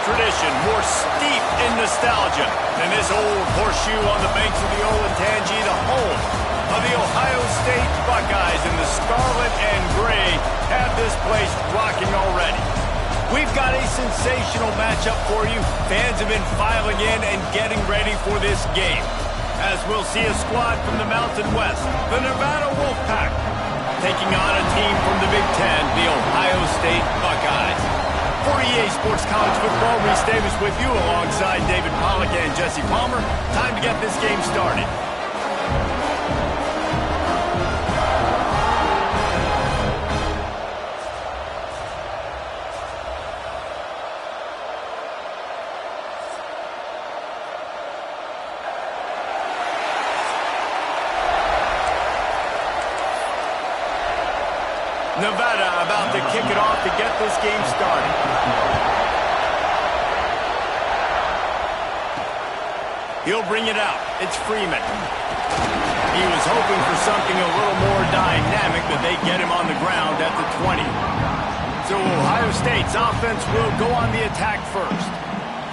tradition, more steep in nostalgia than this old horseshoe on the banks of the Olentangy, the home of the Ohio State Buckeyes, and the scarlet and gray have this place rocking already. We've got a sensational matchup for you. Fans have been filing in and getting ready for this game, as we'll see a squad from the Mountain West, the Nevada Wolfpack, taking on a team from the Big Ten, the Ohio State Buckeyes. For EA Sports College Football, Reese Davis with you alongside David Pollack and Jesse Palmer. Time to get this game started. Nevada about to kick it off to get this game started. He'll bring it out. It's Freeman. He was hoping for something a little more dynamic, but they get him on the ground at the 20. So Ohio State's offense will go on the attack first.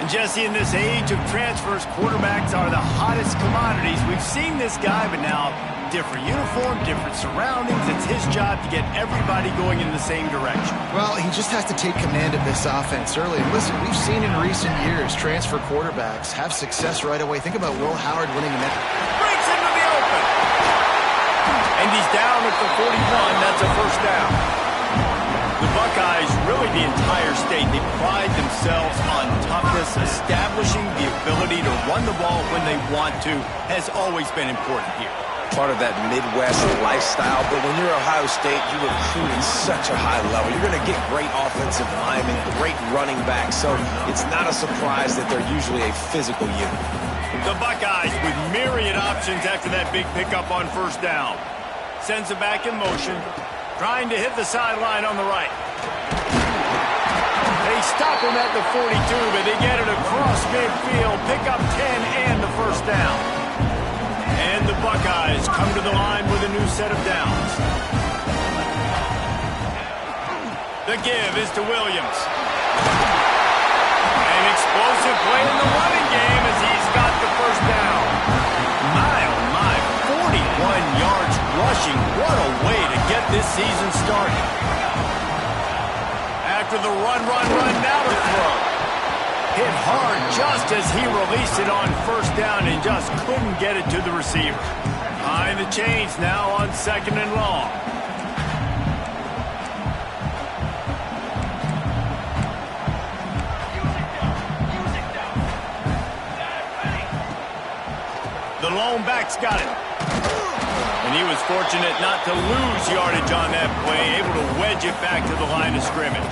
And Jesse, in this age of transfers, quarterbacks are the hottest commodities. We've seen this guy, but now different uniform, different surroundings. It's his job to get everybody going in the same direction. Well, he just has to take command of this offense early. And listen, we've seen in recent years transfer quarterbacks have success right away. Think about Will Howard winning a match. Breaks into the open. And he's down at the 41. That's a first down. The Buckeyes, really the entire state, they pride themselves on toughness. Establishing the ability to run the ball when they want to has always been important here. Part of that Midwest lifestyle, but when you're Ohio State, you recruit at such a high level. You're going to get great offensive linemen, great running backs, so it's not a surprise that they're usually a physical unit. The Buckeyes with myriad options after that big pickup on first down. Sends it back in motion, trying to hit the sideline on the right. They stop him at the 42, but they get it across midfield, pick up 10 and the first down. And the Buckeyes come to the line with a new set of downs. The give is to Williams. An explosive play in the running game as he's got the first down. My, oh my, 41 yards rushing. What a way to get this season started. After the run, now the throw. Hit hard just as he released it on first down and just couldn't get it to the receiver. Behind the chains now on second and long. The lone back's got it. And he was fortunate not to lose yardage on that play, able to wedge it back to the line of scrimmage.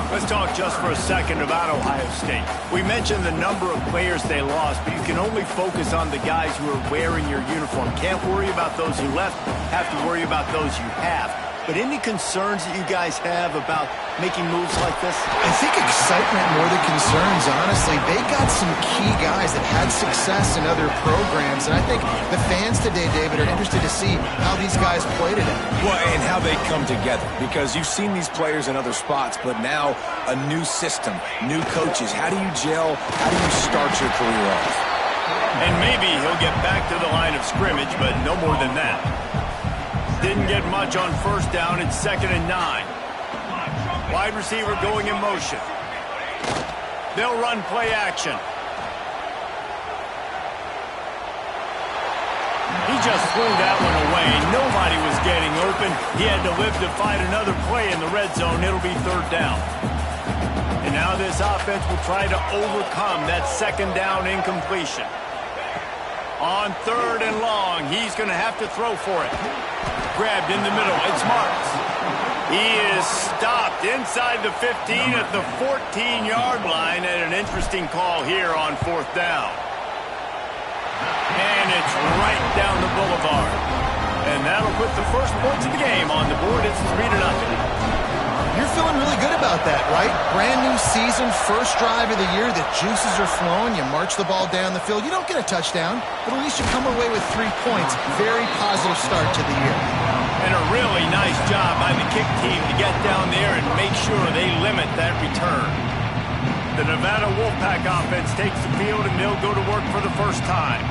Let's talk just for a second about Ohio State. We mentioned the number of players they lost, but you can only focus on the guys who are wearing your uniform. Can't worry about those who left, have to worry about those you have. But any concerns that you guys have about making moves like this? I think excitement more than concerns, honestly. They got some key guys that had success in other programs, and I think the fans today, David, are interested to see how these guys play today. Well, and how they come together, because you've seen these players in other spots, but now a new system, new coaches. How do you gel? How do you start your career off? And maybe he'll get back to the line of scrimmage, but no more than that. Didn't get much on first down. It's 2nd and 9. Wide receiver going in motion. They'll run play action. He just threw that one away. Nobody was getting open. He had to live to fight another play in the red zone. It'll be 3rd down. And now this offense will try to overcome that 2nd down incompletion. On 3rd and long, he's going to have to throw for it. Grabbed in the middle. It's Marks. He is stopped inside the 15 at the 14-yard line, and an interesting call here on 4th down. And it's right down the boulevard. And that'll put the first points of the game on the board. It's 3-0. You're feeling really good about that, right? Brand new season, first drive of the year. The juices are flowing. You march the ball down the field. You don't get a touchdown, but at least you come away with 3 points. Very positive start to the year. And a really nice job by the kick team to get down there and make sure they limit that return. The Nevada Wolfpack offense takes the field, and they'll go to work for the first time.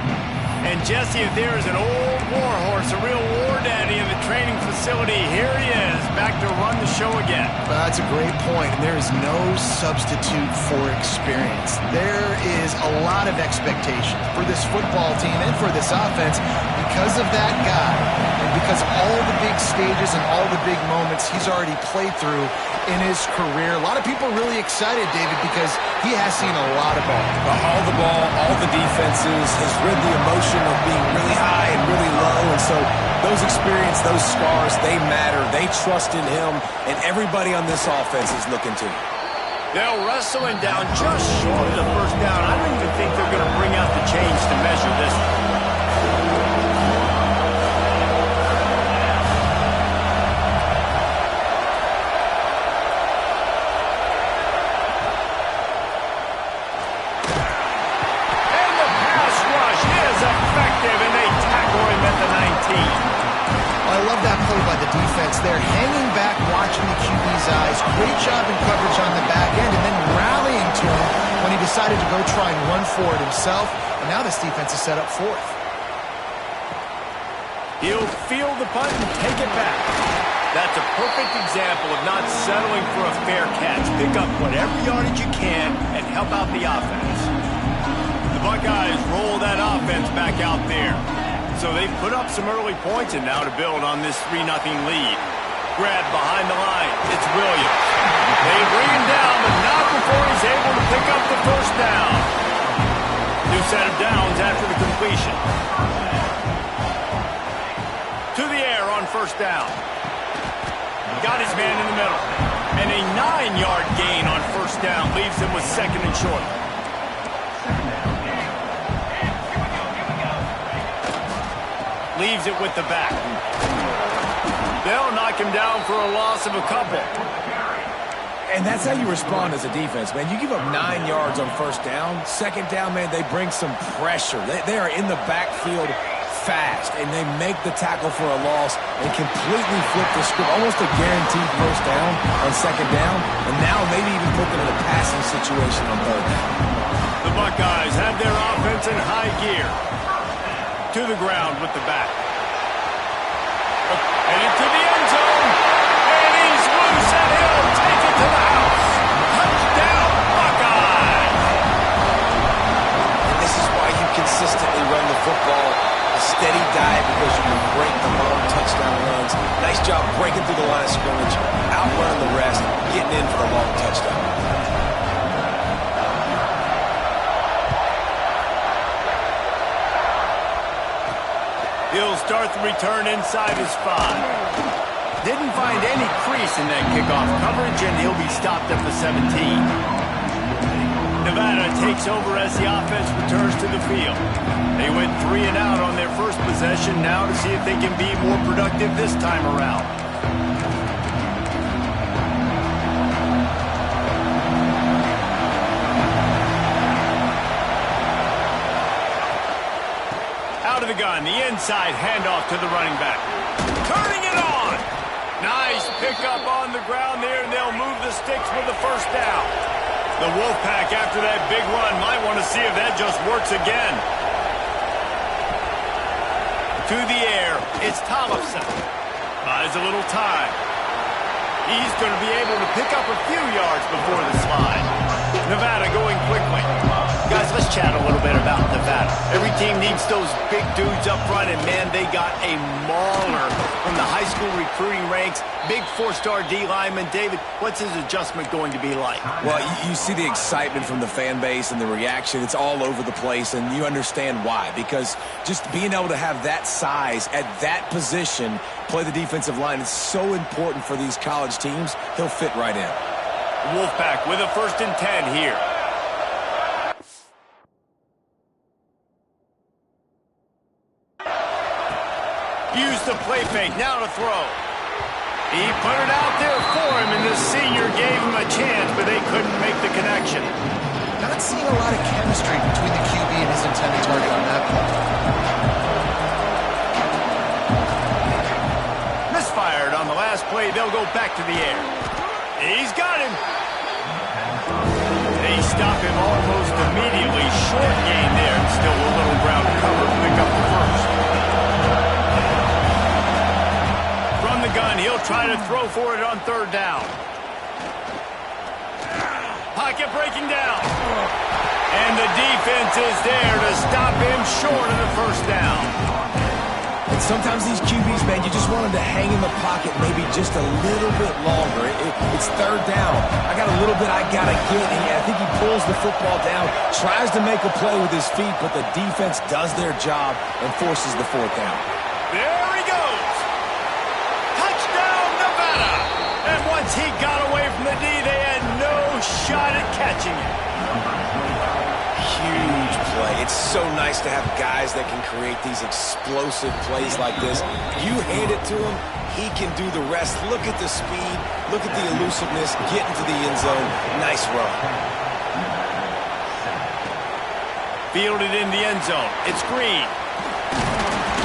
And Jesse, if there is an old warhorse, a real war daddy in the training facility, here he is, back to run the show again. Well, that's a great point, and there is no substitute for experience. There is a lot of expectation for this football team and for this offense because of that guy and because of all the big stages and all the big moments he's already played through in his career. A lot of people are really excited, David, because he has seen a lot of ball. All the ball, all the defenses, has rid the emotion of being really high and really low, and so those experience, those scars, they matter. They trust in him, and everybody on this offense is looking to him. They'll wrestle him down just short of the first down. I don't even think they're going to bring out the chains to measure this. They're hanging back, watching the QB's eyes. Great job in coverage on the back end, and then rallying to him when he decided to go try and run for it himself. And now this defense is set up fourth. He'll field the punt and take it back. That's a perfect example of not settling for a fair catch. Pick up whatever yardage you can and help out the offense. The Buckeyes roll that offense back out there. So they've put up some early points, and now to build on this 3-0 lead. Grab behind the line. It's Williams. They bring him down, but not before he's able to pick up the first down. New set of downs after the completion. To the air on first down. Got his man in the middle. And a 9-yard gain on first down leaves him with second and short. Leaves it with the back. They'll knock him down for a loss of a couple. And that's how you respond as a defense, man. You give up 9 yards on first down. Second down, man, they bring some pressure. They are in the backfield fast, and they make the tackle for a loss and completely flip the script. Almost a guaranteed first down on second down, and now maybe even put them in a passing situation on third down. The Buckeyes have their offense in high gear. To the ground with the back. Headed to the end zone. And he's loose, and he'll take it to the house. Touchdown, Buckeyes! And this is why you consistently run the football. A steady diet because you can break the long touchdown runs. Nice job breaking through the line of scrimmage, outrunning the rest, getting in for the long touchdown. He'll start the return inside his 5. Didn't find any crease in that kickoff coverage, and he'll be stopped at the 17. Nevada takes over as the offense returns to the field. They went 3 and out on their first possession, now to see if they can be more productive this time around. Out of the gun, the inside handoff to the running back. Turning it on! Nice pickup on the ground there, and they'll move the sticks with the first down. The Wolfpack, after that big run, might want to see if that just works again. To the air, it's Tollefson. Buys a little time. He's going to be able to pick up a few yards before the slide. Nevada going quickly. Guys, let's chat a little bit about Nevada. Every team needs those big dudes up front, and man, they got a mauler from the high school recruiting ranks. Big 4-star D lineman. David, what's his adjustment going to be like? Well, you see the excitement from the fan base and the reaction. It's all over the place, and you understand why. Because just being able to have that size at that position, play the defensive line, is so important for these college teams. He'll fit right in. Wolfpack with a 1st and 10 here. Use the play fake, now to throw. He put it out there for him, and the senior gave him a chance, but they couldn't make the connection. Not seeing a lot of chemistry between the QB and his intended target on that play. Misfired on the last play. They'll go back to the air. He's got him. They stop him almost immediately. Short gain there, and still a little ground cover to pick up the first. From the gun, he'll try to throw for it on third down. Pocket breaking down. And the defense is there to stop him short of the first down. And sometimes these QBs, man, you just want them to hang in the pocket maybe just a little bit longer. It's third down. I got a little bit I got to get. And I think he pulls the football down, tries to make a play with his feet, but the defense does their job and forces the fourth down. There he goes. Touchdown, Nevada. And once he got away from the D, they had no shot at catching it. Huge play. It's so nice to have guys that can create these explosive plays like this. You hand it to him, he can do the rest. Look at the speed. Look at the elusiveness. Get into the end zone. Nice run. Fielded in the end zone. It's Green.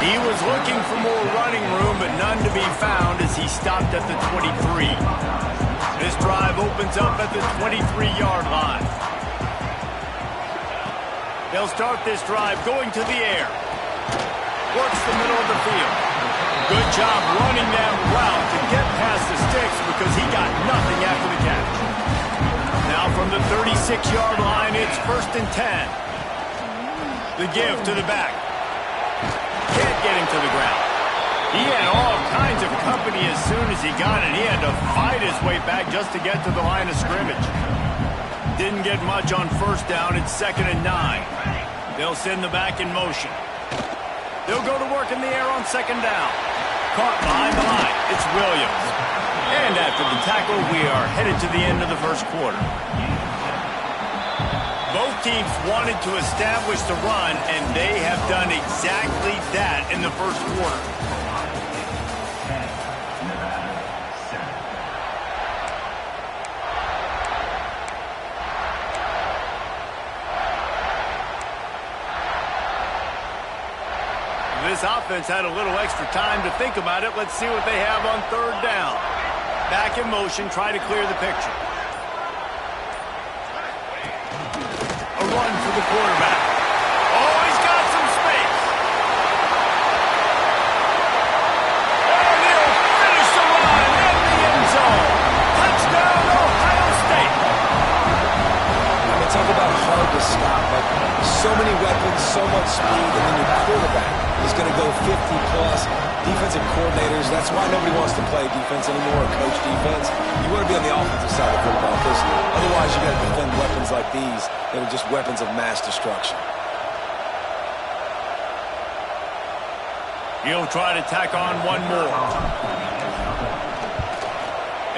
He was looking for more running room, but none to be found as he stopped at the 23. This drive opens up at the 23-yard line. They'll start this drive going to the air. Works the middle of the field. Good job running that route to get past the sticks because he got nothing after the catch. Now from the 36-yard line, it's 1st and 10. The give to the back. Can't get him to the ground. He had all kinds of company as soon as he got it. He had to fight his way back just to get to the line of scrimmage. Didn't get much on first down. It's 2nd and 9. They'll send the back in motion. They'll go to work in the air on 2nd down. Caught behind the line. It's Williams. And after the tackle, we are headed to the end of the first quarter. Both teams wanted to establish the run, and they have done exactly that in the first quarter. This offense had a little extra time to think about it. Let's see what they have on 3rd down. Back in motion, try to clear the picture. A run for the quarterback. Oh, he's got some space. And he'll finish the run in the end zone. Touchdown, Ohio State. Talk about hard to stop. Like, so many weapons, so much speed, and then your quarterback is going to go 50-plus. Defensive coordinators, that's why nobody wants to play defense anymore or coach defense. You want to be on the offensive side of football because otherwise you got to defend weapons like these that are just weapons of mass destruction. He'll try to tack on one more.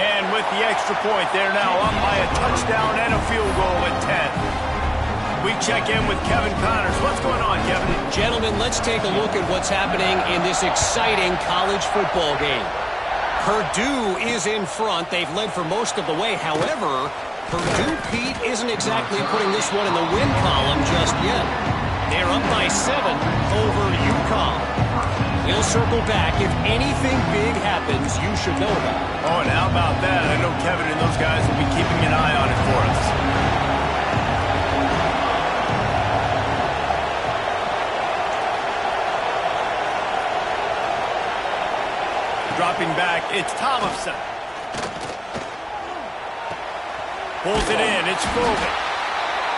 And with the extra point, they're now up by a touchdown and a field goal at 10. We check in with Kevin Connors. What's going on, Kevin? Gentlemen, let's take a look at what's happening in this exciting college football game. Purdue is in front. They've led for most of the way. However, Purdue, Pete, isn't exactly putting this one in the win column just yet. They're up by 7 over UConn. We'll circle back. If anything big happens, you should know about it. Oh, and how about that? I know Kevin and those guys will be keeping an eye on it for us. Dropping back, it's Thompson. Pulls it in, it's Foley.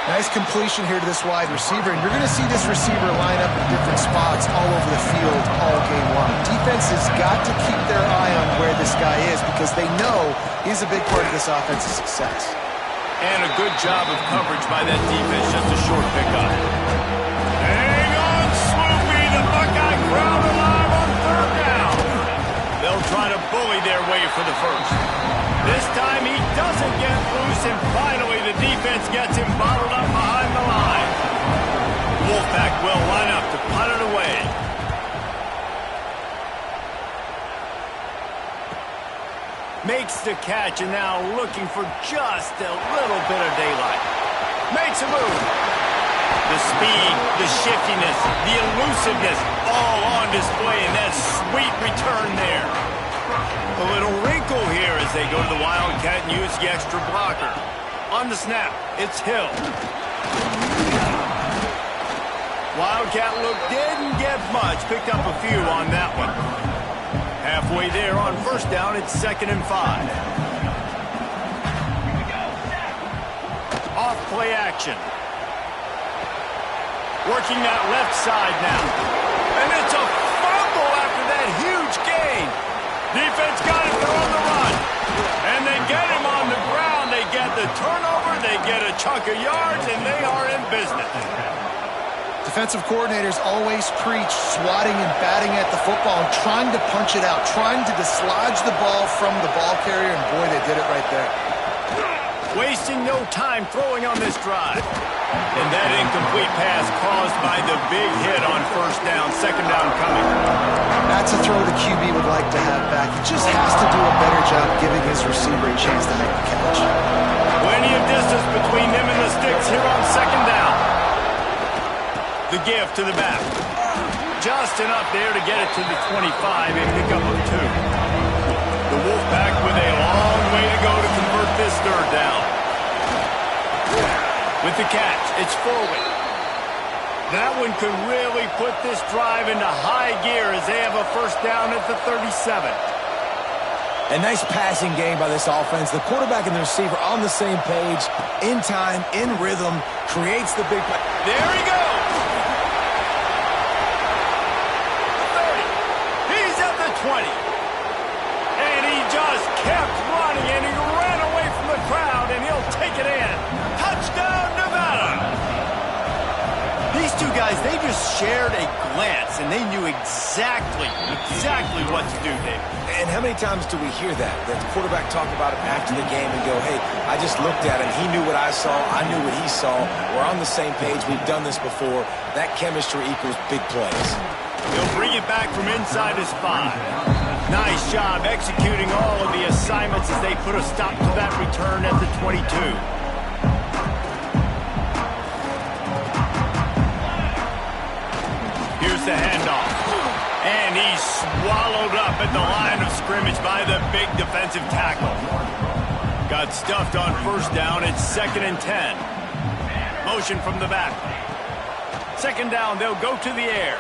Nice completion here to this wide receiver, and you're going to see this receiver line up in different spots all over the field all game long. Defense has got to keep their eye on where this guy is because they know he's a big part of this offense's success. And a good job of coverage by that defense, just a short pickup. Hang on, Swoopy, the Buckeye crowd alive on 3rd down. They'll try to bully their way for the first. This time he doesn't get loose, and finally the defense gets him bottled up behind the line. Wolfpack will line up to punt it away. Makes the catch, and now looking for just a little bit of daylight. Makes a move. The speed, the shiftiness, the elusiveness, all on display, and that sweet return there. A little wrinkle here as they go to the Wildcat and use the extra blocker. On the snap, it's Hill. Wildcat look didn't get much. Picked up a few on that one. Halfway there on first down, it's 2nd and 5. Off play action. Working that left side now. And it's a fumble after that huge gain. Defense got it, they're on the run. And they get him on the ground. They get the turnover, they get a chunk of yards, and they are in business. Defensive coordinators always preach swatting and batting at the football and trying to punch it out, trying to dislodge the ball from the ball carrier, and boy, they did it right there. Wasting no time throwing on this drive. And that incomplete pass caused by the big hit on first down, 2nd down coming. That's a throw the QB would like to have back. He just has to do a better job giving his receiver a chance to make the catch. Plenty of distance between them and the sticks here on 2nd down. The give to the back. Just enough there to get it to the 25 and pick up a 2. The Wolfpack with a long way to go to convert this 3rd down. With the catch, it's forward. That one could really put this drive into high gear as they have a first down at the 37. A nice passing game by this offense. The quarterback and the receiver on the same page, in time, in rhythm, creates the big play. There he goes. The 30. He's at the 20. And he just kept running, and he ran away from the crowd, and he'll take it in. Touchdown, Nevada. These two guys, they just shared a glance, and they knew exactly what to do there. And how many times do we hear that? That the quarterback talk about it after the game and go, hey, I just looked at him. He knew what I saw. I knew what he saw. We're on the same page. We've done this before. That chemistry equals big plays. He'll bring it back from inside his 5. Nice job executing all of the assignments as they put a stop to that return at the 22. Here's the handoff. And he's swallowed up at the line of scrimmage by the big defensive tackle. Got stuffed on first down. It's 2nd and 10. Motion from the back. 2nd down, they'll go to the air.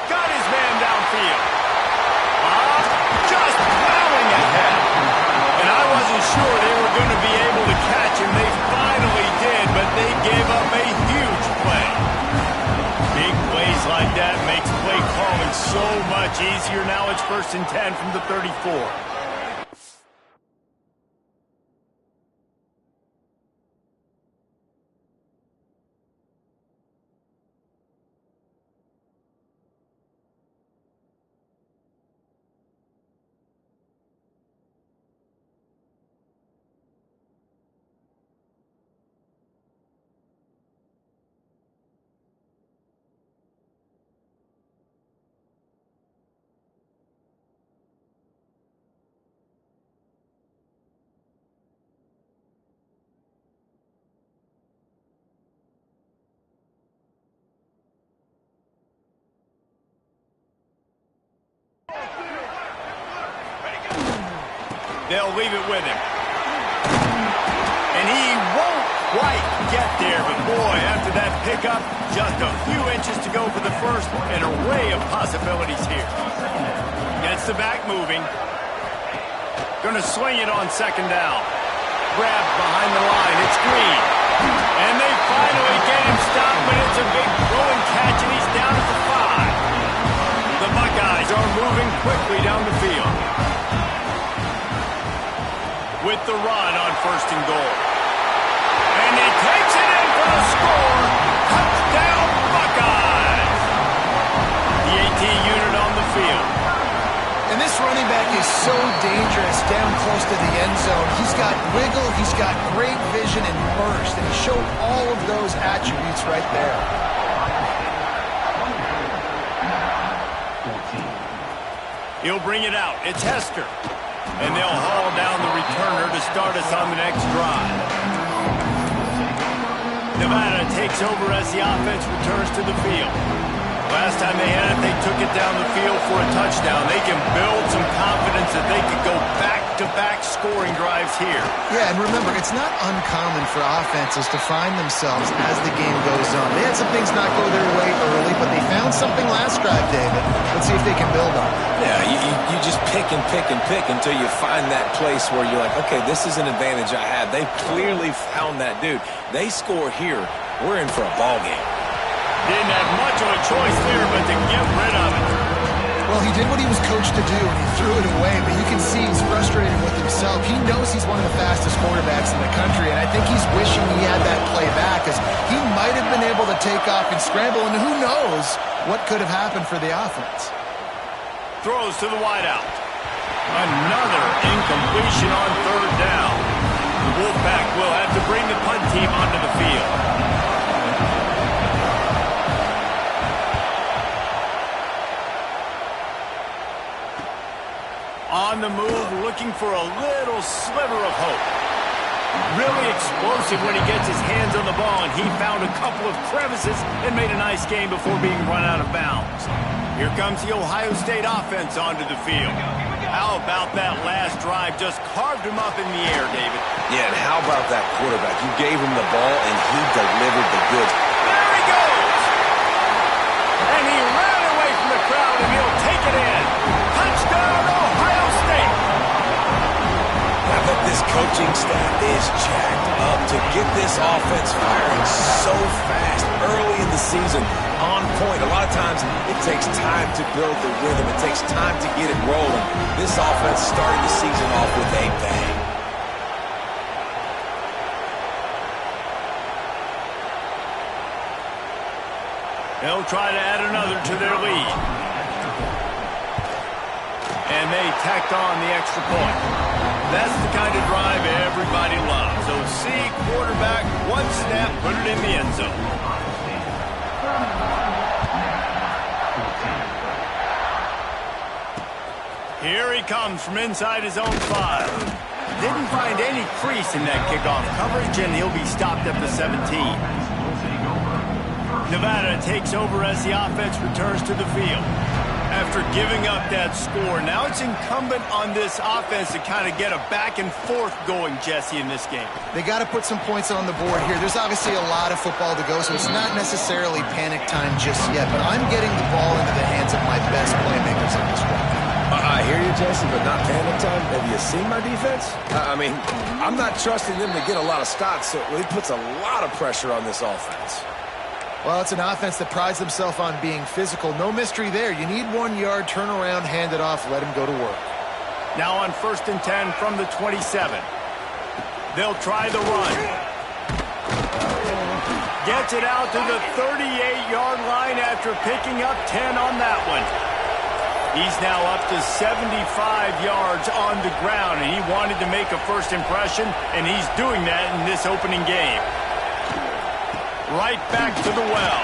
Got his man downfield. Just plowing ahead. And I wasn't sure they were going to be able to catch him. They finally did, but they gave up a huge play. Big plays like that makes play calling so much easier. Now it's 1st and 10 from the 34. They'll leave it with him. And he won't quite get there, but boy, after that pickup, just a few inches to go for the first, an array of possibilities here. Gets the back moving. Gonna swing it on 2nd down. Grabbed behind the line, it's Green. And they finally get him stopped, but it's a big throwing catch, and he's down at the 5. The Buckeyes are moving quickly down the field. With the run on 1st and goal. And he takes it in for the score. Touchdown, Buckeyes. The AT unit on the field. And this running back is so dangerous down close to the end zone. He's got wiggle, he's got great vision and burst, and he showed all of those attributes right there. He'll bring it out. It's Hester. And they'll haul down the returner to start us on the next drive. Nevada takes over as the offense returns to the field. Last time they had it, they took it down the field for a touchdown. They can build some confidence that they could go back back-to-back scoring drives here. Yeah, and remember, it's not uncommon for offenses to find themselves as the game goes on. They had some things not go their way early, but they found something last drive, David. Let's see if they can build on it. Yeah, you just pick and pick and pick until you find that place where you're like, okay, this is an advantage I have. They clearly found that dude. They score here. We're in for a ball game. Didn't have much of a choice there, but to get rid of it. Well, he did what he was coached to do, and he threw it away, but you can see he's frustrated with himself. He knows he's one of the fastest quarterbacks in the country, and I think he's wishing he had that play back, because he might have been able to take off and scramble, and who knows what could have happened for the offense. Throws to the wideout. Another incompletion on third down. The Wolfpack will have to bring the punt team onto the field. On the move, looking for a little sliver of hope. Really explosive when he gets his hands on the ball, and he found a couple of crevices and made a nice game before being run out of bounds. Here comes the Ohio State offense onto the field. How about that last drive? Just carved him up in the air, David. Yeah, and how about that quarterback? You gave him the ball, and he delivered the goods. There he goes! And he ran away from the crowd, and he'll take it in. Touchdown, Ohio State! I bet this coaching staff is jacked up to get this offense firing so fast early in the season, on point. A lot of times it takes time to build the rhythm. It takes time to get it rolling. This offense started the season off with a bang. They'll try to add another to their lead. And they tacked on the extra point. That's the kind of drive everybody loves. So see quarterback, one snap, put it in the end zone. Here he comes from inside his own 5. Didn't find any crease in that kickoff coverage, and he'll be stopped at the 17. Nevada takes over as the offense returns to the field. After giving up that score, now it's incumbent on this offense to kind of get a back and forth going, Jesse, in this game. They got to put some points on the board here. There's obviously a lot of football to go, so it's not necessarily panic time just yet, but I'm getting the ball into the hands of my best playmakers in this one. I hear you, Jesse, but not panic time. Have you seen my defense? I mean, I'm not trusting them to get a lot of stops, so it puts a lot of pressure on this offense. Well, it's an offense that prides themselves on being physical. No mystery there. You need 1 yard, turn around, hand it off, let him go to work. Now on 1st and 10 from the 27. They'll try the run. Gets it out to the 38-yard line after picking up 10 on that one. He's now up to 75 yards on the ground, and he wanted to make a first impression, and he's doing that in this opening game. Right back to the well.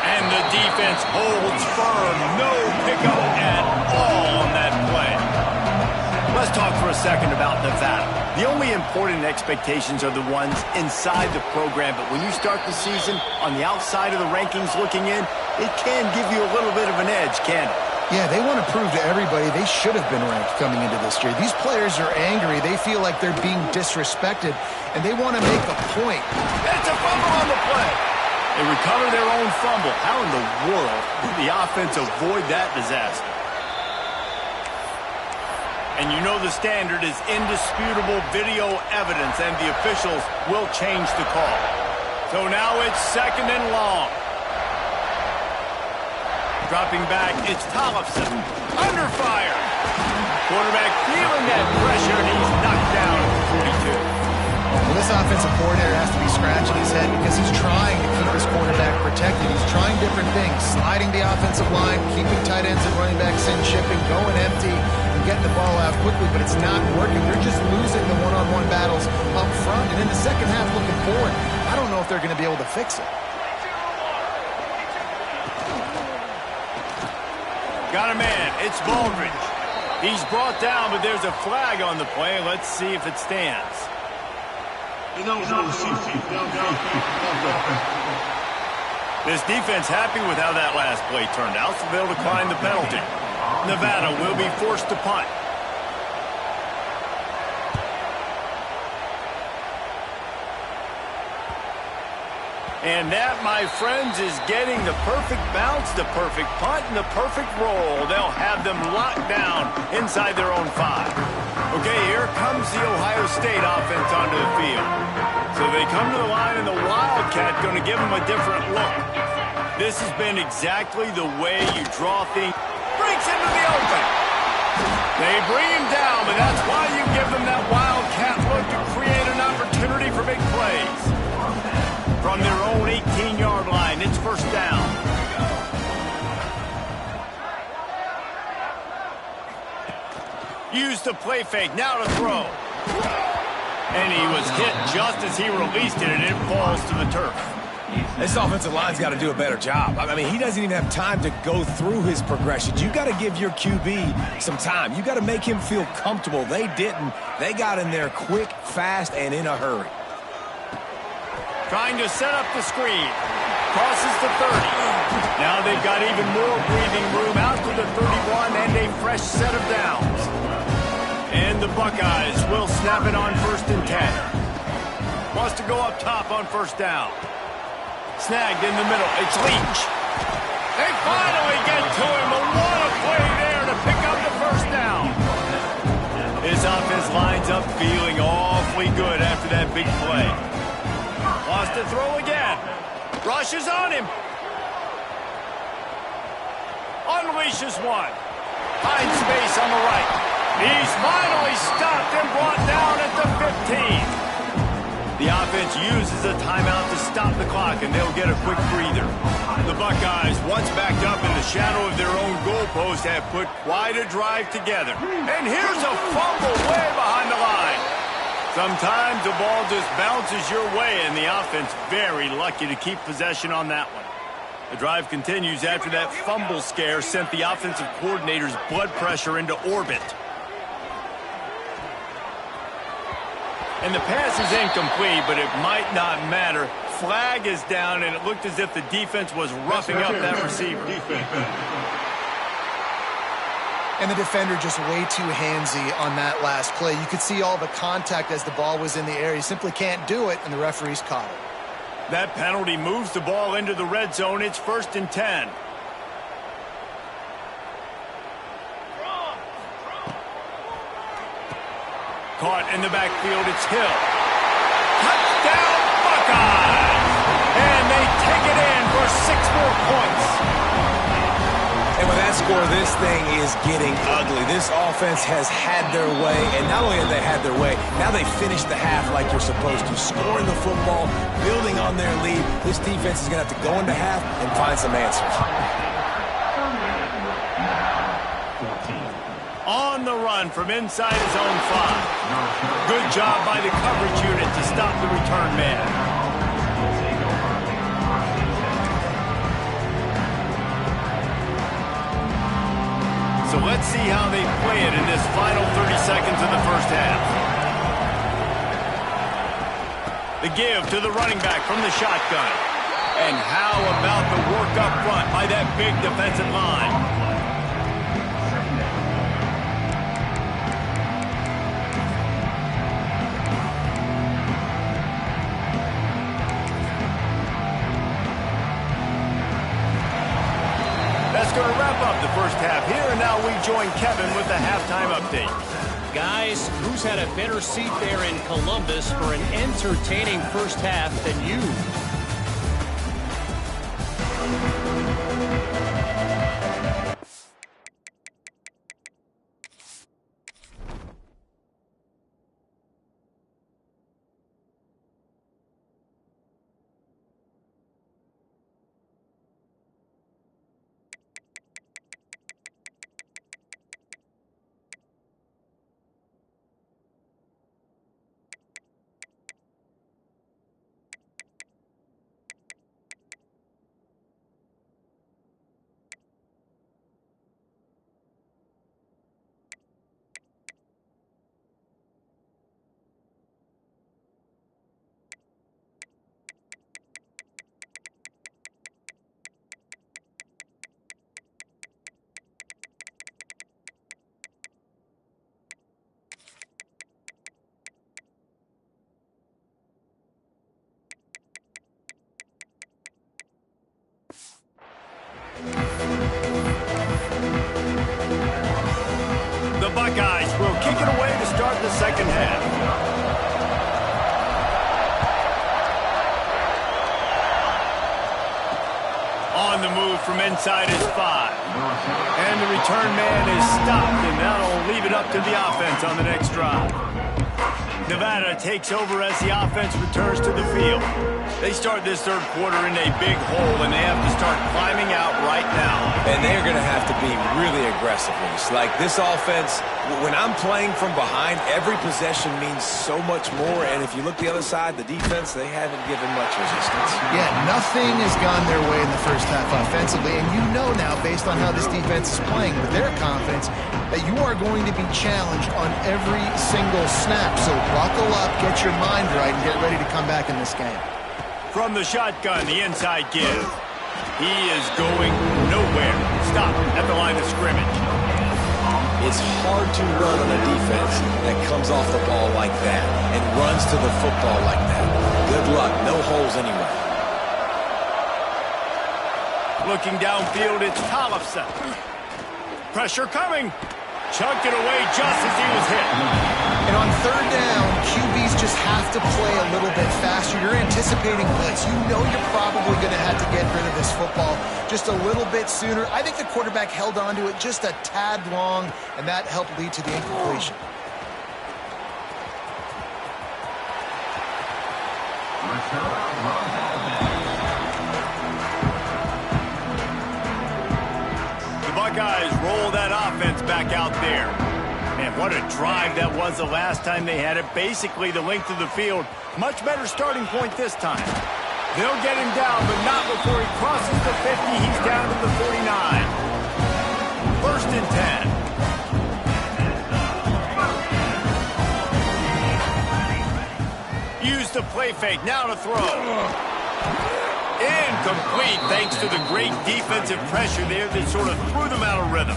And the defense holds firm. No pickup at all on that play. Let's talk for a second about Nevada. The only important expectations are the ones inside the program, but when you start the season on the outside of the rankings looking in, it can give you a little bit of an edge, can't it? Yeah, they want to prove to everybody they should have been ranked coming into this year. These players are angry. They feel like they're being disrespected, and they want to make a point. It's a fumble on the play. They recover their own fumble. How in the world did the offense avoid that disaster? And you know the standard is indisputable video evidence, and the officials will change the call. So now it's 2nd and long. Dropping back, it's Tollefson. Under fire. Quarterback feeling that pressure, and he's knocked down at the 42. Well, this offensive coordinator has to be scratching his head because he's trying to keep his quarterback protected. He's trying different things, sliding the offensive line, keeping tight ends and running backs in, shipping, going empty, and getting the ball out quickly, but it's not working. They're just losing the one-on-one battles up front, and in the second half looking forward, I don't know if they're going to be able to fix it. Got a man. It's Baldridge. He's brought down, but there's a flag on the play. Let's see if it stands. This defense happy with how that last play turned out, so they'll decline the penalty. Nevada will be forced to punt. And that, my friends, is getting the perfect bounce, the perfect punt, and the perfect roll. They'll have them locked down inside their own 5. Okay, here comes the Ohio State offense onto the field. So they come to the line, and the Wildcat going to give them a different look. This has been exactly the way you draw things. Breaks into the open. They bring him down, but that's why you give them that Wildcat look to create an opportunity for big plays. From their own 18-yard line, it's first down. Use the play fake, now to throw. And he was hit just as he released it, and it falls to the turf. This offensive line's got to do a better job. I mean, he doesn't even have time to go through his progressions. You got to give your QB some time. You got to make him feel comfortable. They didn't. They got in there quick, fast, and in a hurry. Trying to set up the screen. Crosses the 30. Now they've got even more breathing room out to the 31 and a fresh set of downs. And the Buckeyes will snap it on 1st and 10. Wants to go up top on first down. Snagged in the middle. It's Leach. They finally get to him. But what a play there to pick up the first down. His offense lines up feeling awfully good after that big play. Lost to throw again. Rushes on him. Unleashes one. Finds space on the right. He's finally stopped and brought down at the 15. The offense uses a timeout to stop the clock, and they'll get a quick breather. The Buckeyes, once backed up in the shadow of their own goalpost, have put quite a drive together. And here's a fumble way behind the line. Sometimes the ball just bounces your way, and the offense very lucky to keep possession on that one. The drive continues after that fumble scare sent the offensive coordinator's blood pressure into orbit. And the pass is incomplete, but it might not matter. Flag is down, and it looked as if the defense was roughing up that receiver. And the defender just way too handsy on that last play. You could see all the contact as the ball was in the air. He simply can't do it, and the referee's caught it. That penalty moves the ball into the red zone. It's 1st and 10. Caught in the backfield, it's Hill. Touchdown, Buckeyes! And they take it in for 6 more points. And with that score, this thing is getting ugly. This offense has had their way, and not only have they had their way, now they finish the half like you're supposed to. Scoring the football, building on their lead. This defense is going to have to go into half and find some answers. On the run from inside his own 5. Good job by the coverage unit to stop the return man. So let's see how they play it in this final 30 seconds of the first half. The give to the running back from the shotgun. And how about the work up front by that big defensive line? That's going to wrap up the first half here, and now we join Kevin with the halftime update. Guys, who's had a better seat there in Columbus for an entertaining first half than you? from inside his 5. And the return man is stopped, and that'll leave it up to the offense on the next drive. Nevada takes over as the offense returns to the field. They start this third quarter in a big hole, and they have to start climbing out right now. And they're going to have to be really aggressive. Like this offense, when I'm playing from behind, every possession means so much more. And if you look the other side, the defense, they haven't given much resistance. Yeah, nothing has gone their way in the first half offensively. And you know now, based on how this defense is playing with their confidence, that you are going to be challenged on every single snap. So buckle up, get your mind right, and get ready to come back in this game. From the shotgun, the inside give. He is going nowhere. Stop at the line of scrimmage. It's hard to run on a defense that comes off the ball like that and runs to the football like that. Good luck. No holes anywhere. Looking downfield, it's Tollefson. Pressure coming. Chunked it away just as he was hit. And on third down, QBs just have to play a little bit faster. You're anticipating blitz. You know you're probably going to have to get rid of this football just a little bit sooner. I think the quarterback held on to it just a tad long, and that helped lead to the incompletion. The Buckeyes roll that offense back out there. Man, what a drive that was the last time they had it. Basically the length of the field. Much better starting point this time. They'll get him down, but not before he crosses the 50. He's down to the 49. First and 10. Use the play fake. Now to throw. Incomplete thanks to the great defensive pressure there that sort of threw them out of rhythm.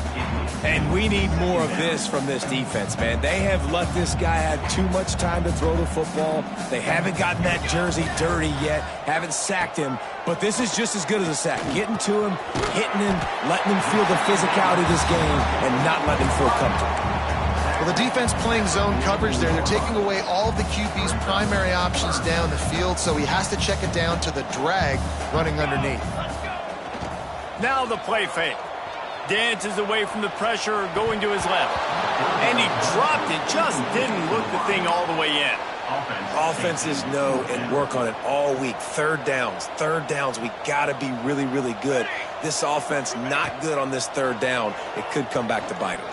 And we need more of this from this defense, man. They have let this guy have too much time to throw the football. They haven't gotten that jersey dirty yet, haven't sacked him, but this is just as good as a sack. Getting to him, hitting him, letting him feel the physicality of this game, and not letting him feel comfortable. Well, the defense playing zone coverage there. They're taking away all of the QB's primary options down the field, so he has to check it down to the drag running underneath. Now the play fake. Dances away from the pressure, going to his left. And he dropped it, just didn't look the thing all the way in. Offenses know and work on it all week. Third downs, we got to be really, really good. This offense not good on this third down. It could come back to bite them.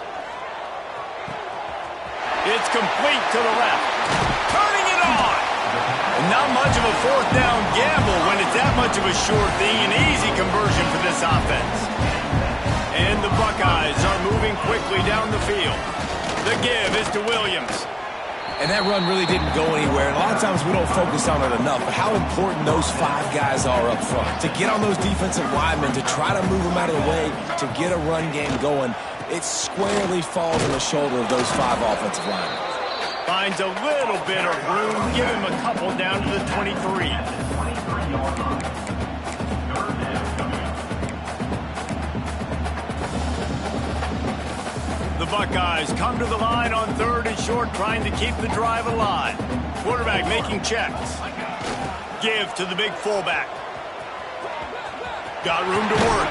It's complete to the left. Turning it on. And not much of a fourth down gamble when it's that much of a sure thing. An easy conversion for this offense. And the Buckeyes are moving quickly down the field. The give is to Williams. And that run really didn't go anywhere. And a lot of times we don't focus on it enough, but how important those 5 guys are up front. To get on those defensive linemen, to try to move them out of the way, to get a run game going, it squarely falls on the shoulder of those 5 offensive linemen. Finds a little bit of room. Give him a couple down to the 23. The Buckeyes come to the line on third and short, trying to keep the drive alive. Quarterback making checks. Give to the big fullback. Got room to work.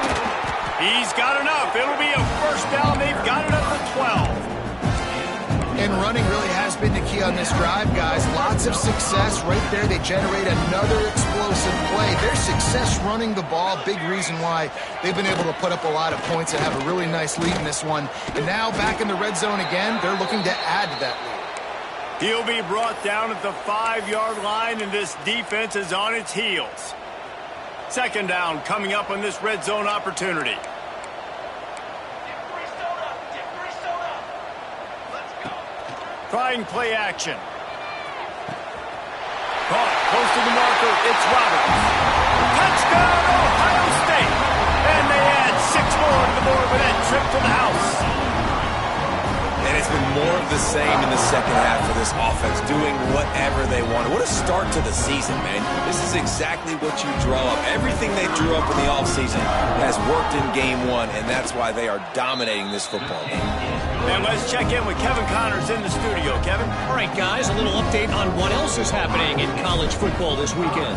He's got enough. It'll be a first down. They've got it up to 12. And running really has been the key on this drive, guys. Lots of success right there. They generate another explosive play. Their success running the ball, big reason why they've been able to put up a lot of points and have a really nice lead in this one. And now back in the red zone again, they're looking to add to that lead. He'll be brought down at the 5-yard line, and this defense is on its heels. Second down coming up on this red zone opportunity. Trying play action. Caught close to the marker. It's Roberts. Touchdown, Ohio State. And they add 6 more to the board with that trip to the house. And it's been more of the same in the second half for this offense, doing whatever they want. What a start to the season, man. This is exactly what you draw up. Everything they drew up in the offseason has worked in game 1, and that's why they are dominating this football game. And let's check in with Kevin Connors in the studio. Kevin? All right, guys, a little update on what else is happening in college football this weekend.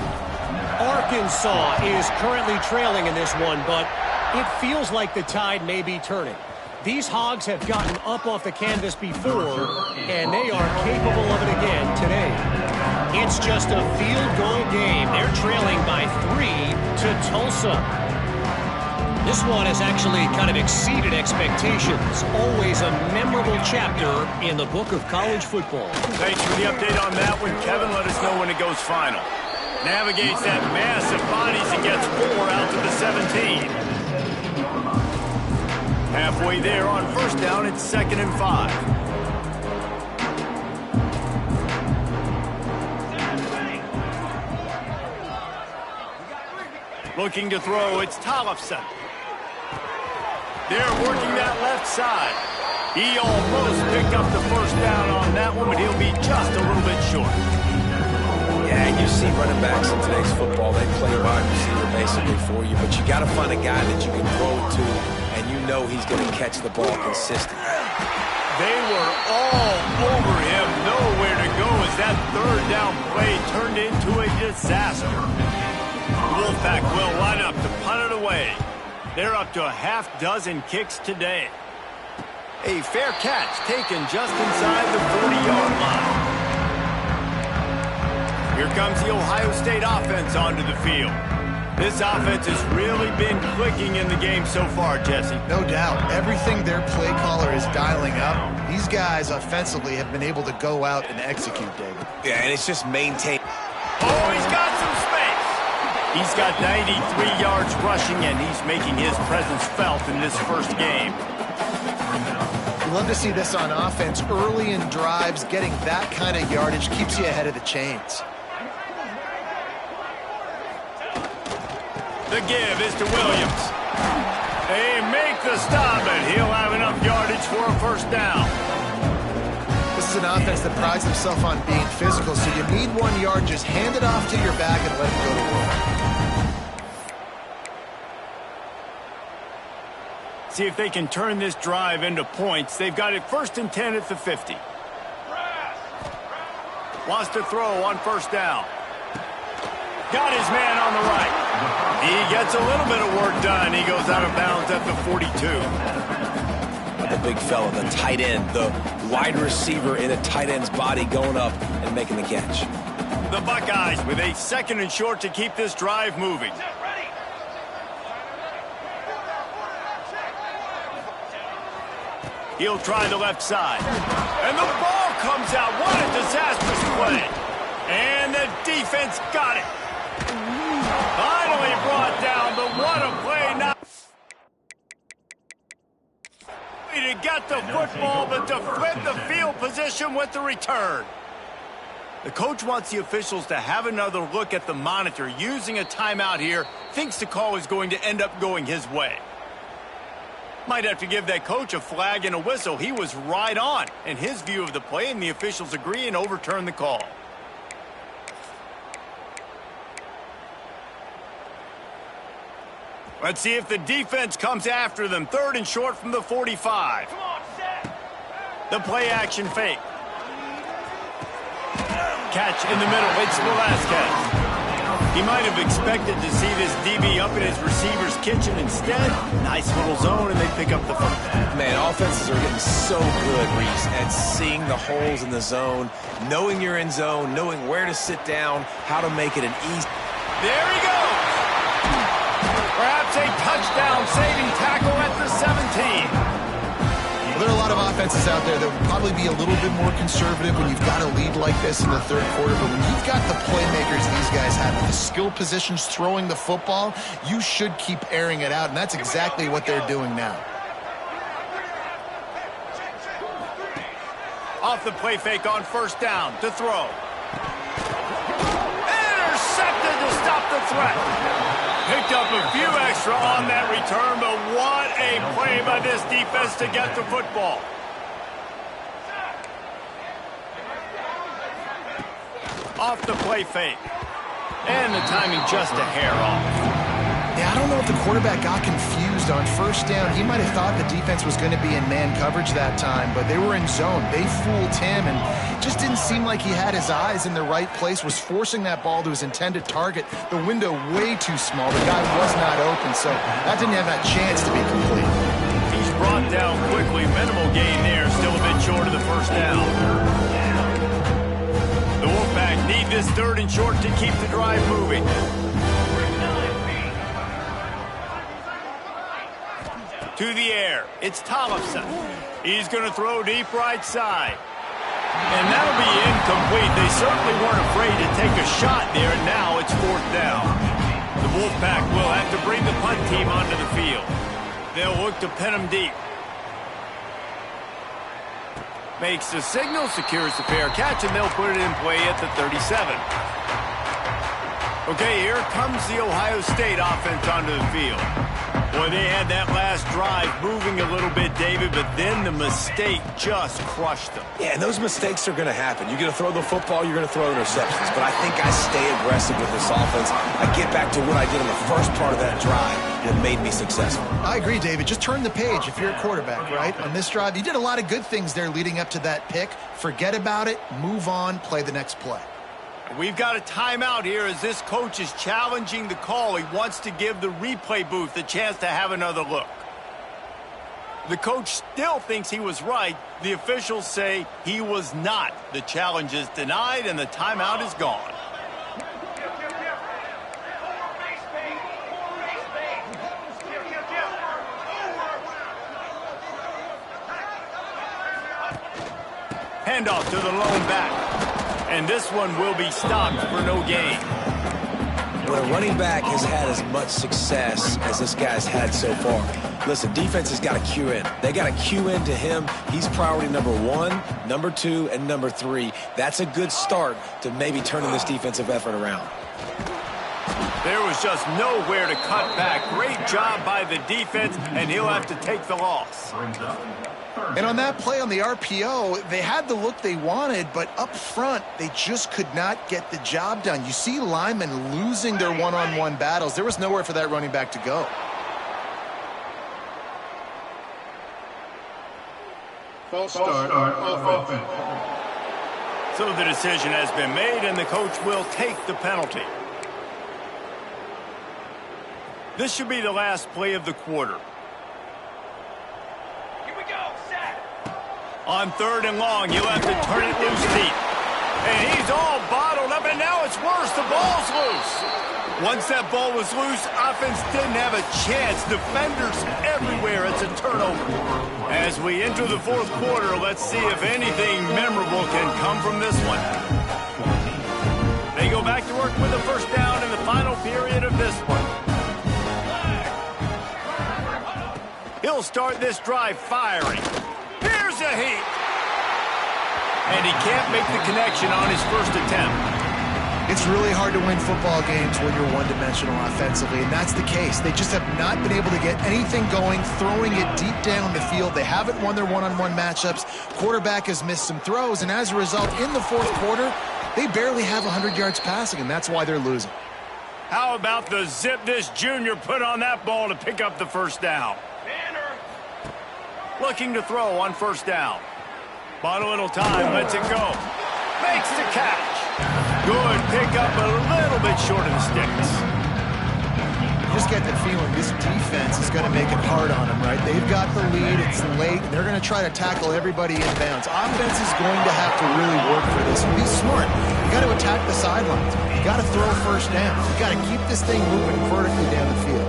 Arkansas is currently trailing in this one, but It feels like the tide may be turning. These Hogs have gotten up off the canvas before, and they are capable of it again today. It's just a field goal game. They're trailing by 3 to Tulsa. This one has actually kind of exceeded expectations. Always a memorable chapter in the book of college football. Thanks for the update on that one, Kevin. Let us know when it goes final. Navigates that mass of bodies and gets 4 out to the 17. Halfway there on first down, it's 2nd and 5. Looking to throw, it's Tollefson. They're working that left side. He almost picked up the first down on that one, but he'll be just a little bit short. Yeah, and you see running backs in today's football, they play wide receiver basically for you, but you got to find a guy that you can throw to, and you know he's going to catch the ball consistently. They were all over him, nowhere to go as that third down play turned into a disaster. The Wolfpack will line up to punt it away. They're up to a half-dozen kicks today. A fair catch taken just inside the 40-yard line. Here comes the Ohio State offense onto the field. This offense has really been clicking in the game so far, Jesse. No doubt. Everything their play caller is dialing up, these guys offensively have been able to go out and execute, David. Yeah, and it's just maintain. Oh, he's got some space. He's got 93 yards rushing, and he's making his presence felt in this first game. You love to see this on offense. Early in drives, getting that kind of yardage keeps you ahead of the chains. The give is to Williams. They make the stop, and he'll have enough yardage for a first down. This is an offense that prides himself on being physical, so you need 1 yard, just hand it off to your back and let him go to work. See if they can turn this drive into points. They've got it 1st and 10 at the 50. Wants to throw on first down. Got his man on the right. He gets a little bit of work done. He goes out of bounds at the 42. The big fella, the tight end, the wide receiver in a tight end's body going up and making the catch. The Buckeyes with a 2nd and short to keep this drive moving. He'll try the left side. And the ball comes out. What a disastrous play. And the defense got it. Finally brought down, but what a play. Not to get the football, but to flip the field position with the return. The coach wants the officials to have another look at the monitor. Using a timeout here, thinks the call is going to end up going his way. Might have to give that coach a flag and a whistle. He was right on in his view of the play, and the officials agree and overturn the call. Let's see if the defense comes after them. 3rd and short from the 45. The play action fake. Catch in the middle. It's Velasquez. He might have expected to see this DB up in his receiver's kitchen. Instead, nice little zone, and they pick up the first. Man, offenses are getting so good, Reese, at seeing the holes in the zone, knowing you're in zone, knowing where to sit down, how to make it an easy. There he goes. Perhaps a touchdown-saving tackle at the 17. There are a lot of offenses out there that would probably be a little bit more conservative when you've got a lead like this in the 3rd quarter, but when you've got the playmakers these guys have in the skill positions throwing the football, you should keep airing it out, and that's exactly what they're doing now. Off the play fake on first down to throw. Intercepted to stop the threat. Picked up a few extra on that return, but what a play by this defense to get the football. Off the play fake. And the timing just a hair off. Yeah, I don't know if the quarterback got confused confused on first down. He might have thought the defense was going to be in man coverage that time, but they were in zone. They fooled him, and it just didn't seem like he had his eyes in the right place, was forcing that ball to his intended target. The window way too small. The guy was not open, so that didn't have that chance to be complete. He's brought down quickly. Minimal gain there, still a bit short of the first down. The Wolfpack need this 3rd and short to keep the drive moving. To the air, it's Tollefson. He's going to throw deep right side. And that'll be incomplete. They certainly weren't afraid to take a shot there, and now it's 4th down. The Wolfpack will have to bring the punt team onto the field. They'll look to pin him deep. Makes the signal, secures the fair catch, and they'll put it in play at the 37. Okay, here comes the Ohio State offense onto the field. Boy, they had that last drive moving a little bit, David, but then the mistake just crushed them. Yeah, and those mistakes are going to happen. You're going to throw the football, you're going to throw interceptions. But I think I stay aggressive with this offense. I get back to what I did in the first part of that drive that made me successful. I agree, David. Just turn the page if you're a quarterback, right? On this drive, you did a lot of good things there leading up to that pick. Forget about it, move on, play the next play. We've got a timeout here as this coach is challenging the call. He wants to give the replay booth a chance to have another look. The coach still thinks he was right. The officials say he was not. The challenge is denied and the timeout is gone. Handoff to the lone back. And this one will be stopped for no gain. When a running back has had as much success as this guy's had so far, listen, defense has got to cue in. They got to cue in to him. He's priority number 1, number 2, and number 3. That's a good start to maybe turning this defensive effort around. There was just nowhere to cut back. Great job by the defense, and he'll have to take the loss. And on that play on the RPO, they had the look they wanted, but up front, they just could not get the job done. You see linemen losing their one-on-one battles. There was nowhere for that running back to go. False start offense. So the decision has been made, and the coach will take the penalty. This should be the last play of the quarter. On 3rd and long, you'll have to turn it loose deep. And he's all bottled up, and now it's worse. The ball's loose. Once that ball was loose, offense didn't have a chance. Defenders everywhere. It's a turnover. As we enter the 4th quarter, let's see if anything memorable can come from this one. They go back to work with a first down in the final period of this one. He'll start this drive firing. Here's a heat. And he can't make the connection on his first attempt. It's really hard to win football games when you're one-dimensional offensively, and that's the case. They just have not been able to get anything going, throwing it deep down the field. They haven't won their one-on-one matchups. Quarterback has missed some throws, and as a result, in the 4th quarter, they barely have 100 yards passing, and that's why they're losing. How about the zip this junior put on that ball to pick up the first down? Looking to throw on first down. Bought a little time, lets it go. Makes the catch. Good pickup, a little bit short of the sticks. You just get the feeling this defense is going to make it hard on them, right? They've got the lead, it's late, and they're going to try to tackle everybody in bounds. Offense is going to have to really work for this. Be smart. You got to attack the sidelines. You got to throw first down. You got to keep this thing moving vertically down the field.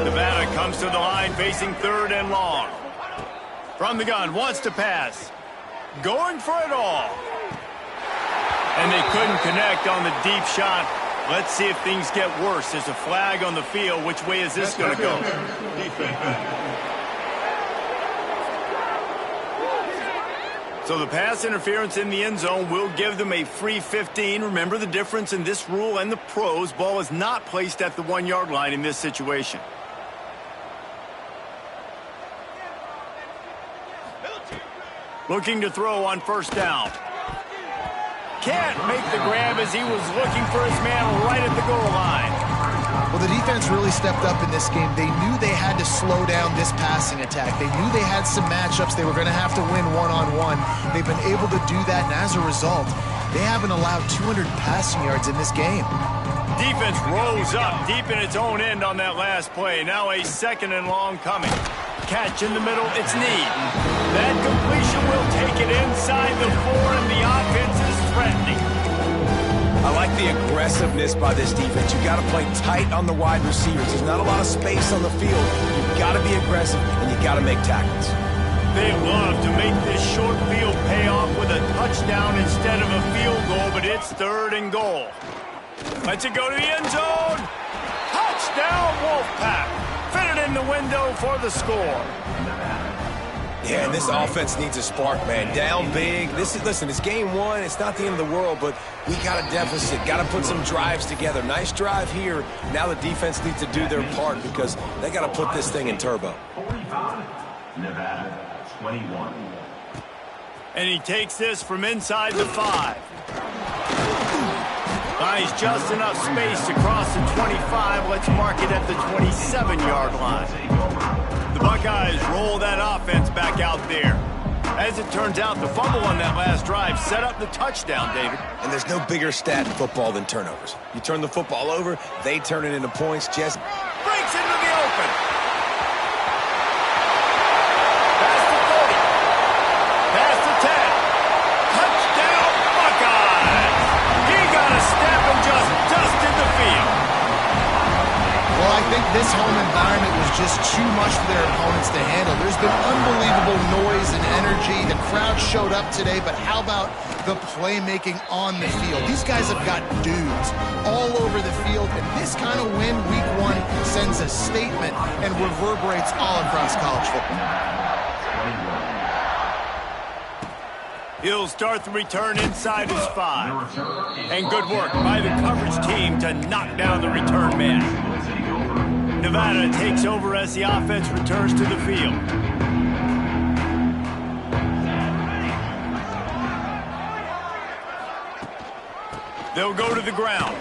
Nevada comes to the line facing 3rd and long. From the gun, wants to pass. Going for it all. And they couldn't connect on the deep shot. Let's see if things get worse. There's a flag on the field. Which way is this going to go? So the pass interference in the end zone will give them a free 15. Remember the difference in this rule and the pros. Ball is not placed at the 1-yard line in this situation. Looking to throw on first down. Can't make the grab as he was looking for his man right at the goal line. Well, the defense really stepped up in this game. They knew they had to slow down this passing attack. They knew they had some matchups they were going to have to win one-on-one. They've been able to do that, and as a result, they haven't allowed 200 passing yards in this game. Defense rose up deep in its own end on that last play. Now a 2nd and long coming. Catch in the middle, it's Need. That completion will take it inside the 4, and the offense is threatening. I like the aggressiveness by this defense. You got to play tight on the wide receivers. There's not a lot of space on the field. You've got to be aggressive, and you got to make tackles. They love to make this short field pay off with a touchdown instead of a field goal, but it's 3rd and goal. Let's it go to the end zone. Touchdown, Wolfpack. Fit it in the window for the score. Yeah, and this offense needs a spark, man. Down big. Listen, it's game 1. It's not the end of the world, but we got a deficit. Got to put some drives together. Nice drive here. Now the defense needs to do their part because they got to put this thing in turbo. 45, Nevada, 21. And he takes this from inside the 5. Finds just enough space to cross the 25. Let's mark it at the 27-yard line. The Buckeyes roll that offense back out there. As it turns out, the fumble on that last drive set up the touchdown, David. And there's no bigger stat in football than turnovers. You turn the football over, they turn it into points. Jesse breaks into the open. Pass to 30. Pass to 10. Touchdown, Buckeyes. He got a step and just dusted the field. Well, I think this home environment was just too much for their opponents to handle. There's been unbelievable noise and energy. The crowd showed up today, but how about the playmaking on the field? These guys have got dudes all over the field, and this kind of win week 1 sends a statement and reverberates all across college football. He'll start the return inside his 5. And good work by the coverage team to knock down the return man. Nevada takes over as the offense returns to the field. They'll go to the ground.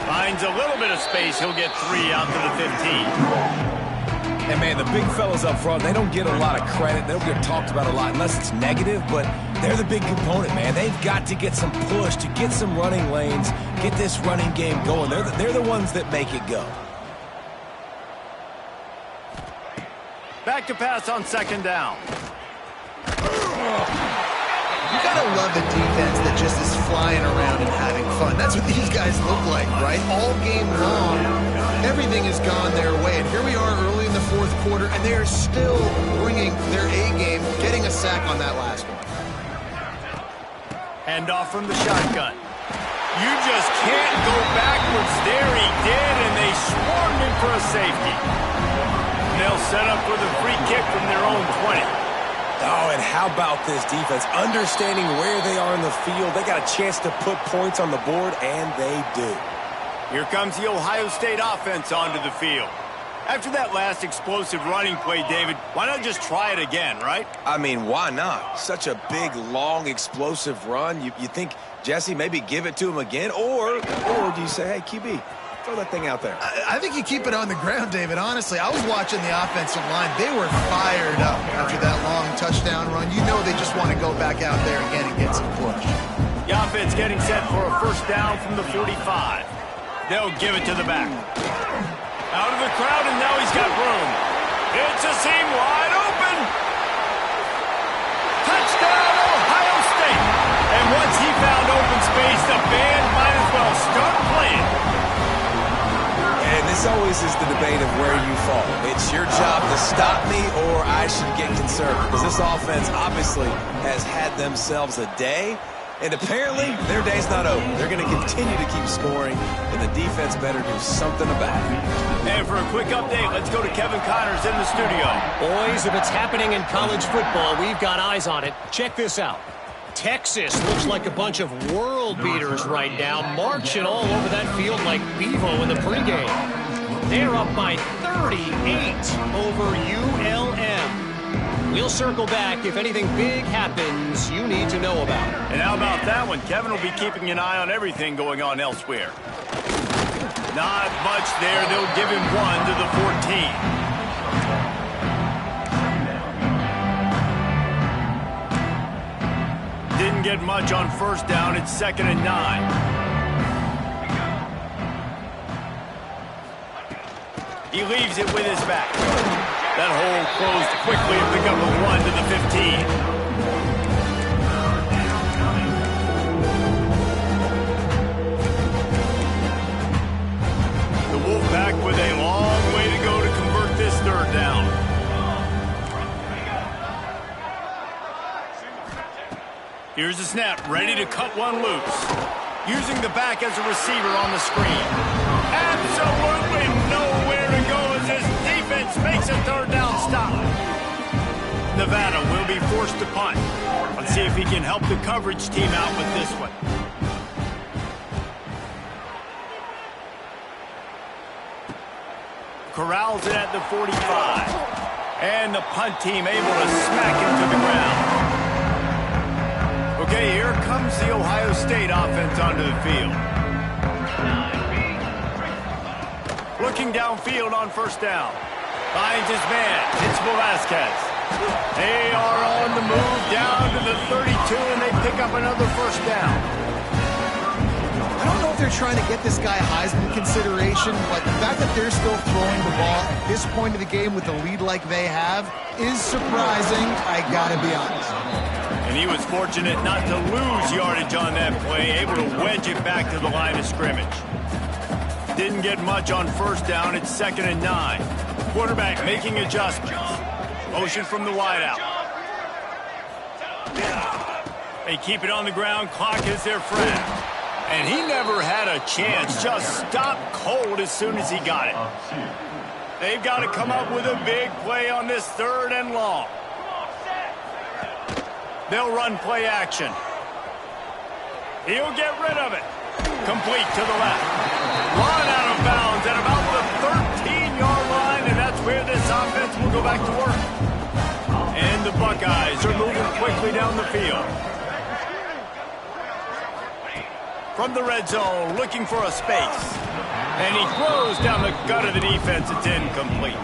Finds a little bit of space. He'll get 3 out to the 15. And, man, the big fellas up front, they don't get a lot of credit. They don't get talked about a lot unless it's negative, but they're the big component, man. They've got to get some push to get some running lanes, get this running game going. They're the ones that make it go. Back to pass on 2nd down. You gotta love the defense that just is flying around and having fun. That's what these guys look like, right? All game long, everything has gone their way. And here we are early in the 4th quarter, and they are still bringing their A-game, getting a sack on that last one. Hand off from the shotgun. You just can't go backwards there. He did, and they swarmed him for a safety. They'll set up for the free kick from their own 20. Oh, and how about this defense? Understanding where they are in the field. They got a chance to put points on the board, and they do. Here comes the Ohio State offense onto the field. After that last explosive running play, David, why not just try it again, right? I mean, why not? Such a big, long, explosive run. You think, Jesse, maybe give it to him again? Or do you say, hey, QB, throw that thing out there? I think you keep it on the ground, David. Honestly, I was watching the offensive line. They were fired up after that long touchdown run. You know they just want to go back out there again and get some push. The offense getting set for a 1st down from the 45. They'll give it to the back. Out of the crowd, and now he's got room. It's a seam wide open. Touchdown, Ohio State. And once he found open space, the band might as well start playing. And this always is the debate of where you fall. It's your job to stop me, or I should get concerned. Because this offense obviously has had themselves a day. And apparently, their day's not over. They're going to continue to keep scoring, and the defense better do something about it. And for a quick update, let's go to Kevin Connors in the studio. Boys, if it's happening in college football, we've got eyes on it. Check this out. Texas looks like a bunch of world beaters right now, marching all over that field like Bevo in the pregame. They're up by 38 over ULM. We'll circle back if anything big happens you need to know about. And how about that one? Kevin will be keeping an eye on everything going on elsewhere. Not much there. They'll give him 1 to the 14. Didn't get much on first down. It's 2nd and 9. He leaves it with his back. That hole closed quickly and pick up a 1 to the 15. The Wolfpack with a long way to go to convert this 3rd down. Here's the snap, ready to cut one loose. Using the back as a receiver on the screen. Absolutely nowhere to go as this defense makes a 3rd down stop. Nevada will be forced to punt. Let's see if he can help the coverage team out with this one. Corrals it at the 45. And the punt team able to smack him to the ground. Okay, here comes the Ohio State offense onto the field. Looking downfield on first down. Finds his man. It's Velasquez. They are on the move down to the 32, and they pick up another first down. I don't know if they're trying to get this guy Heisman consideration, but the fact that they're still throwing the ball at this point of the game with a lead like they have is surprising, I gotta be honest. And he was fortunate not to lose yardage on that play, able to wedge it back to the line of scrimmage. Didn't get much on first down. It's 2nd and 9. Quarterback making adjustments. Motion from the wideout. They keep it on the ground. Clock is their friend. And he never had a chance. Just stopped cold as soon as he got it. They've got to come up with a big play on this 3rd and long. They'll run play action. He'll get rid of it. Complete to the left. Run out of bounds at about the 13-yard line, and that's where this offense will go back to work. And the Buckeyes are moving quickly down the field. From the red zone, looking for a space. And he throws down the gut of the defense. It's incomplete.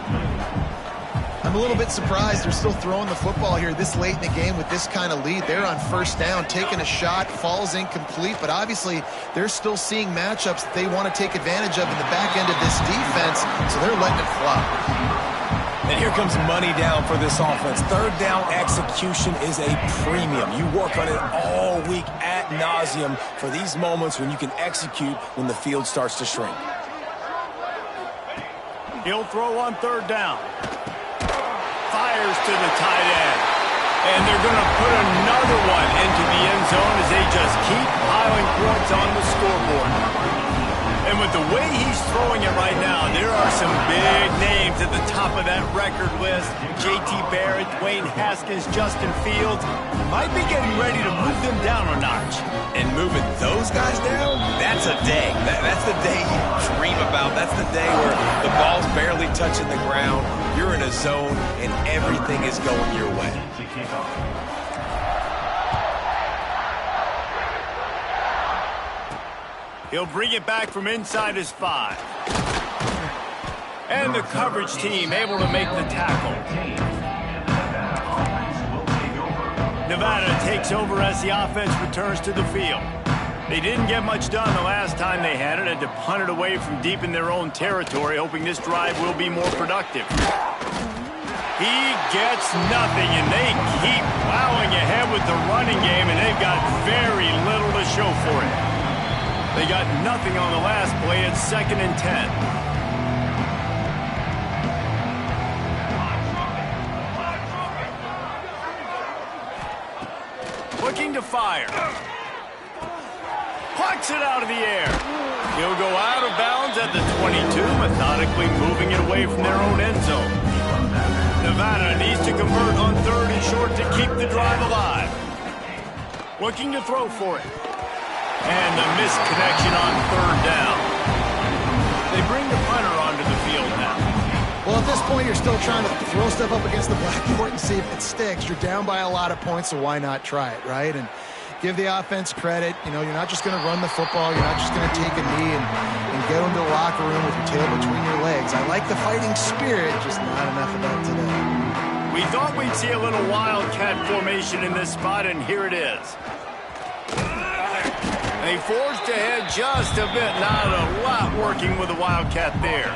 I'm a little bit surprised they're still throwing the football here this late in the game with this kind of lead. They're on first down, taking a shot, falls incomplete, but obviously they're still seeing matchups that they want to take advantage of in the back end of this defense, so they're letting it fly. And here comes money down for this offense. 3rd down execution is a premium. You work on it all week ad nauseum for these moments when you can execute when the field starts to shrink. He'll throw on 3rd down. Fires to the tight end. And they're going to put another one into the end zone as they just keep piling points on the scoreboard. And with the way he's throwing it right now, there are some big names at the top of that record list. J.T. Barrett, Dwayne Haskins, Justin Fields might be getting ready to move them down a notch. And moving those guys down, that's a day. That's the day you dream about. That's the day where the ball's barely touching the ground. You're in a zone, and everything is going your way. He'll bring it back from inside his 5. And the coverage team able to make the tackle. Nevada takes over as the offense returns to the field. They didn't get much done the last time they had it. Had to punt it away from deep in their own territory, hoping this drive will be more productive. He gets nothing, and they keep plowing ahead with the running game, and they've got very little to show for it. They got nothing on the last play. It's 2nd and 10. Looking to fire. Plucks it out of the air. He'll go out of bounds at the 22, methodically moving it away from their own end zone. Nevada needs to convert on 3rd and short to keep the drive alive. Looking to throw for it. And the missed connection on 3rd down. They bring the punter onto the field now. Well, at this point, you're still trying to throw stuff up against the blackboard and see if it sticks. You're down by a lot of points, so why not try it, right? And Give the offense credit. You know, you're not just going to run the football. You're not just going to take a knee and go into the locker room with your tail between your legs. I like the fighting spirit, just not enough of that today. We thought we'd see a little wildcat formation in this spot, and here it is. They forged ahead just a bit. Not a lot working with the wildcat there.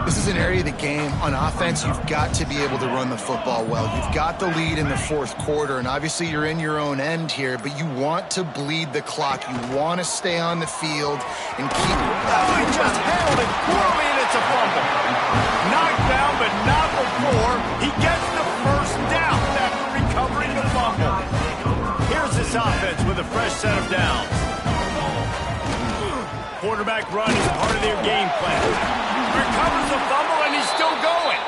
This is an area of the game. On offense, you've got to be able to run the football well. You've got the lead in the fourth quarter, and obviously you're in your own end here, but you want to bleed the clock. You want to stay on the field and keep... Oh, he just handled it poorly, and it's a fumble. Knocked down, but not before he gets the first down after recovering the fumble. Here's this offense with a fresh set of downs. Quarterback run is part of their game plan. Recovers the fumble, and he's still going.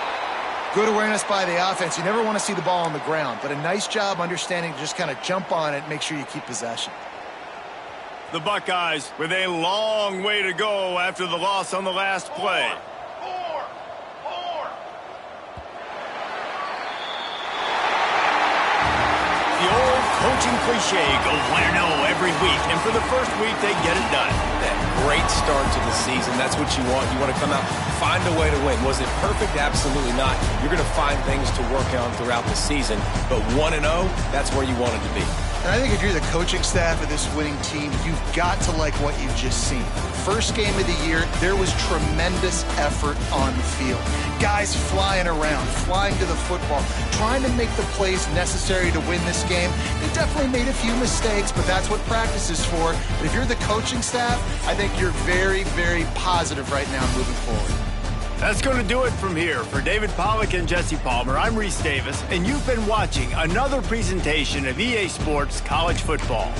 Good awareness by the offense. You never want to see the ball on the ground, but a nice job understanding to just kind of jump on it and make sure you keep possession. The Buckeyes with a long way to go after the loss on the last play. The old coaching cliche, go win-0 every week, and for the first week, they get it done. That great start to the season. That's what you want. You want to come out, find a way to win. Was it perfect? Absolutely not. You're going to find things to work on throughout the season, but 1-0, that's where you want it to be. And I think if you're the coaching staff of this winning team, you've got to like what you've just seen. First game of the year, there was tremendous effort on the field. Guys flying around, flying to the football, trying to make the plays necessary to win this game. They definitely made a few mistakes, but that's what practice is for. But if you're the coaching staff, I think you're very, very positive right now moving forward. That's going to do it from here. For David Pollack and Jesse Palmer, I'm Reese Davis, and you've been watching another presentation of EA Sports College Football.